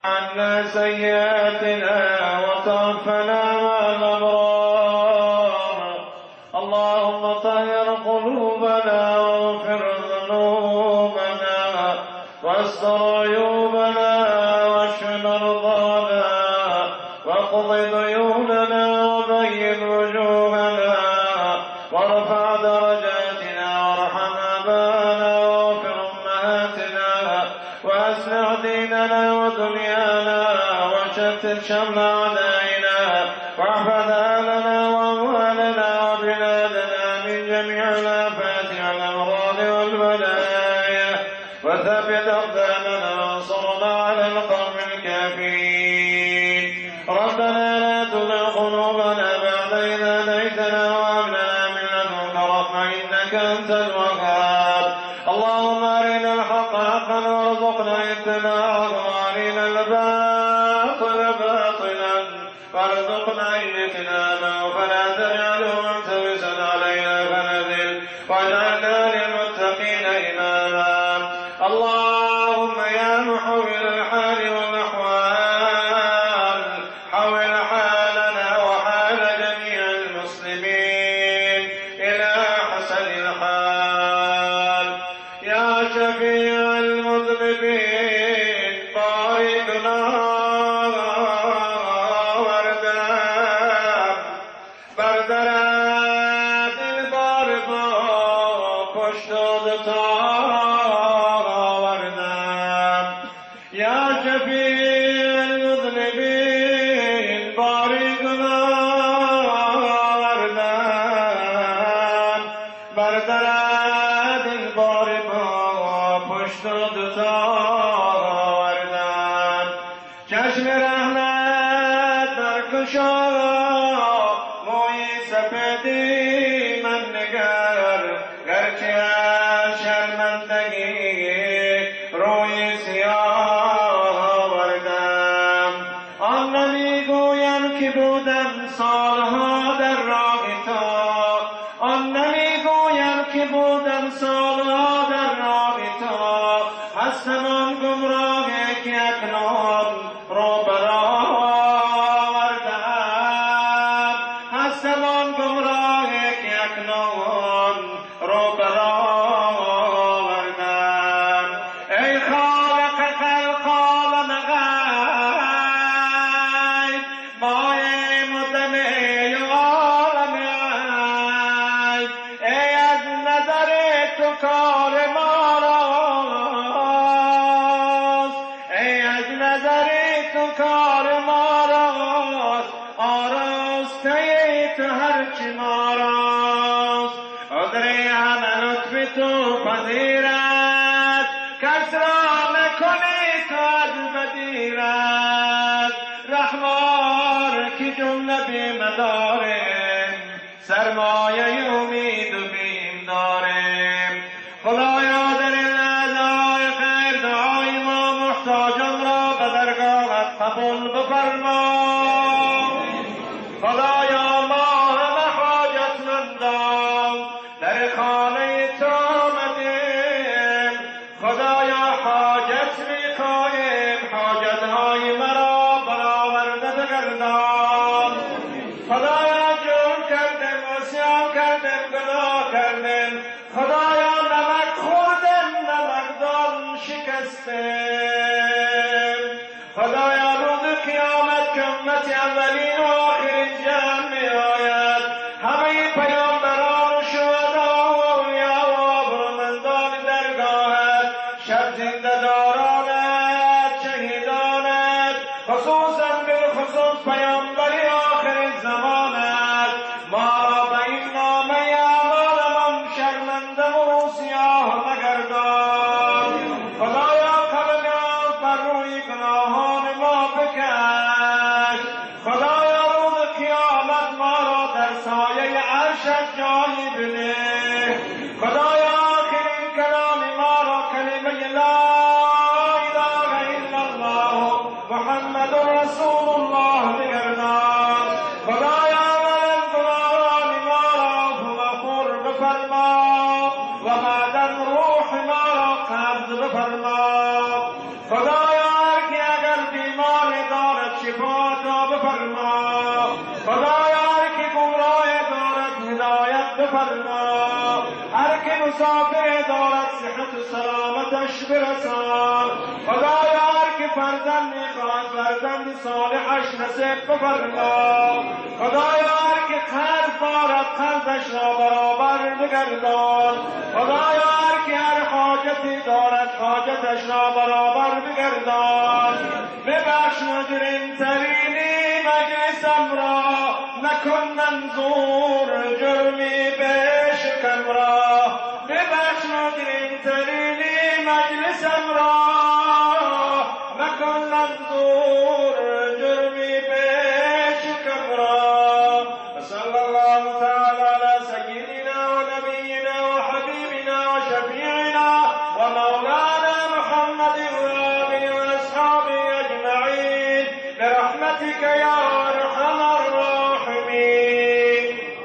عنا سيئاتنا وتوفنا مع الأبرار. اللهم طهر قلوبنا واغفر ذنوبنا واستر عيوبنا واشف مرضانا واقض ديوننا وبين وجوهنا وارفع درجاتنا وارحم آباءنا واغفر أمهاتنا وأصلح ديننا ودنيانا وشتت شمل أعدائنا واحفظ أهلنا وأموالنا وبلادنا من جميع الآفات والأمراض والبلايا وثبت أقدامنا وانصرنا على القوم الكافرين. ربنا لا تزغ قلوبنا بعد إذ هديتنا وهب لنا من لدنك رحمة إنك أنت الوهاب. اللهم أرنا الحق حقا وارزقنا اتباعه وأرنا الباطل باطلا وارزقنا اجتنابه فلا تجعله ملتبسا علينا فنذل واجعلنا للمتقين إماما. اللهم يا محول الحال والأحوال حول حالنا وحال جميع المسلمين إلى حسن الحال. يا شفيع المذنبين باركنا بردرات البارد پشت وردم. يا شفيع المذنبين باركنا وردم بردرات البارد پشت وردم. چشم رحمت برکشا موی سپیدی من نگر گرچه از شرمندگی روی سیاه آوردم. آن نمیگویم که بودم سالها در راه تو، آن نمیگویم که بودم سالها در راه تو. هستم آن گمراهی که اکنون رو برآوردم، هستم آن گمراهی که اکنون رو برآوردم. ای خالق خلق عالم غیب مایه مدنی عالم غیب، ای از نظر تو کار ما راست، ای از نظر تو کار ما راست، آراسته تو هرچی ما راست. عذر همه لطف تو پذیرد، کس را نکنی تو از بدیرد. رحمان که جمله بیم داریم، سرمایه امید و بیم داریم. خدایا در این لحظه‌های خیر دعای ما محتاجان را به درگاهت قبول بفرما. خدایا ما همه حاجتمندان در خانه تو آمدیم. خدایا حاجت می‌خواهیم، حاجت‌های مرا برآورده بگردان. خدایا جرم کردیم، عصیان کردیم، گناه کردیم. خدایا نمک خوردیم، نمکدان شکستیم. خدایا روز قیامت که امت اولین و آخرین جمع می آید، همه پیامبران و شهدا و اولیا و آبرومندان درگاهت، شب زنده دارانت، شهیدانت، خصوصا بالخصوص پیامبری آخر زمانت، ما را به این نامه اعمالمان شرمنده و سیاه مگردان. خدایا قلم بر روی گناهان ما بکش. خدایا روز قیامت ما را در سایه عرشت جای بده. خدایا آخرین کلام ما را کلمه لا اله الا الله محمد رسول الله بگردان. خدایا ولن گناهان ما را غفور بفرما و بعدا روح ما را قبض بفرما. خدایا هر کی اگر بیمار شفا عطا بفرما خدایا هر که گمراه دارد هدایت بفرما هر که مسافر دارد صحت و سلامتش برسان خدایا هر که فرزند میخواهد فرزند صالحش نصیب بفرما خدایا هر که قرض دارد قرضش را برابر بگردان خدایا هر که هر حاجتی دارد حاجتش را برابر بگردان ببخش مجرم ترینی مجلسم را نکن منظور جرمی بشکم را ببخش مجرم ترینی مجلسم را نکن منظور جرمی بشکم را صلی الله تعالی علی سیدنا و نبینا و حبیبنا و شفیعنا و مولانا محمد و آله و اصحابه اجمعین برحمتك یا